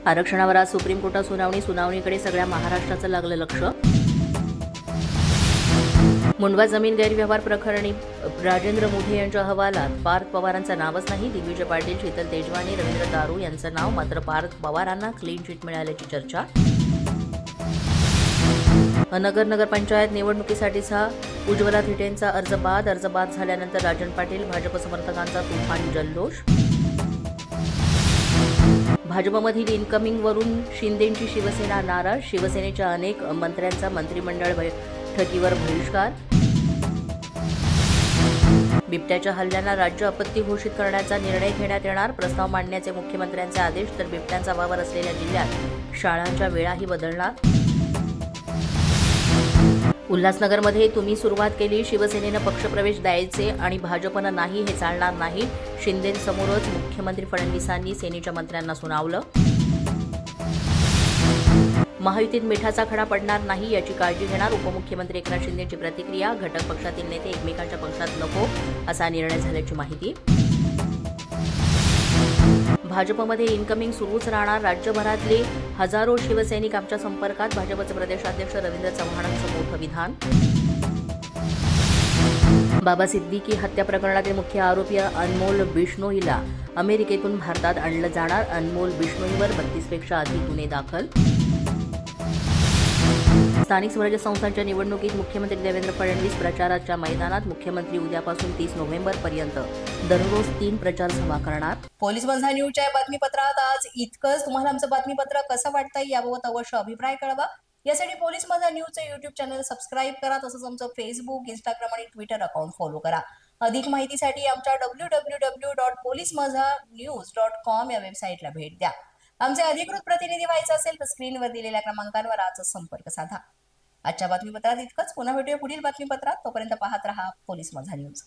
आरक्षणावर आज सुप्रीम कोर्टात सुनावणीकडे सगळ्या महाराष्ट्राचं लागलं लक्ष। मुंडवा जमीन गैरव्यवहार प्रकरणी राजेंद्र मुधे यांच्या अहवालात पार्थ पवारांचं नावच नाही। दिग्विजय पाटील, शीतल तेजवानी, रवींद्र दारू यांचं नाव, मात्र पार्थ पवारांना क्लीन चिट मिळाल्याची चर्चा। नगर नगरपंचायत निवडणुकीसाठीचा उज्ज्वला थिटेंचा अर्ज बाद झाल्यानंतर राजन पाटील, भाजप समर्थकांचा तुफान जल्लोष। भाजपमधील इनकमिंगवरून शिंदेंची शिवसेना नाराज, शिवसेनेच्या अनेक मंत्र्यांचा मंत्रिमंडळ बैठकीवर बहिष्कार। बिबट्याच्या हल्ल्यांना राज्य आपत्ती घोषित करण्याचा निर्णय घेण्यात येणार, प्रस्ताव मांडण्याचे मुख्यमंत्र्यांचे आदेश। तर बिबट्यांचा वावर असलेल्या जिल्ह्यात शाळांच्या वेळाही बदलणार। उल्हासनगरमध्ये तुम्ही सुरुवात केली, शिवसेनेनं पक्षप्रवेश द्यायचे आणि भाजपनं नाही, हे चालणार नाही। शिंदेंसमोरच मुख्यमंत्री फडणवीसांनी सेनेच्या मंत्र्यांना सुनावलं। महायुतीत मिठाचा खडा पडणार नाही याची काळजी घेणार, उपमुख्यमंत्री एकनाथ शिंदेची प्रतिक्रिया। घटक पक्षातील नेते एकमेकांच्या पक्षात नको असा निर्णय झाल्याची माहिती। भाजपमध्ये इनकमिंग सुरूच राहणार, राज्यभरातले हजारो शिवसैनिक आमच्या संपर्कात, भाजपचे प्रदेशाध्यक्ष रवींद्र चव्हाणांचं मोठं विधान। बाबा सिद्दीकी हत्या प्रकरणातील मुख्य आरोपी अनमोल बिश्नोईला अमेरिकेतून भारतात आणलं जाणार, अनमोल बिश्नोईवर 32 पेक्षा अधिक गुन्हे दाखल। स्थानिक स्वराज्य संस्थांच्या निवडणुकीत मुख्यमंत्री देवेंद्र फडणवीस प्रचाराच्या मैदानात, मुख्यमंत्री उद्यापासून 30 नोव्हेंबरपर्यंत दररोज 3 प्रचार सभा करणार। पोलीस माझा न्यूजच्या बातमीपत्रात आज इतकंच। तुम्हाला आमचं बातमीपत्र कसं वाटतंय याबाबत अवश्य अभिप्राय कळवा। यासाठी पोलीस माझा न्यूजचे YouTube चॅनल सबस्क्राईब करा, तसंच आमचं फेसबुक, इंस्टाग्राम आणि ट्विटर अकाउंट फॉलो करा। अधिक माहितीसाठी आमच्या www.policemazhanews.com या वेबसाईटला भेट द्या। आमचे अधिकृत प्रतिनिधी व्हायचे असेल तर स्क्रीनवर दिलेल्या क्रमांकांवर आजच संपर्क साधा। आजच्या बातमीपत्रात इतकंच। पुन्हा भेटूया पुढील बातमीपत्रात, तोपर्यंत पाहत रहा पोलीस माझा न्यूज।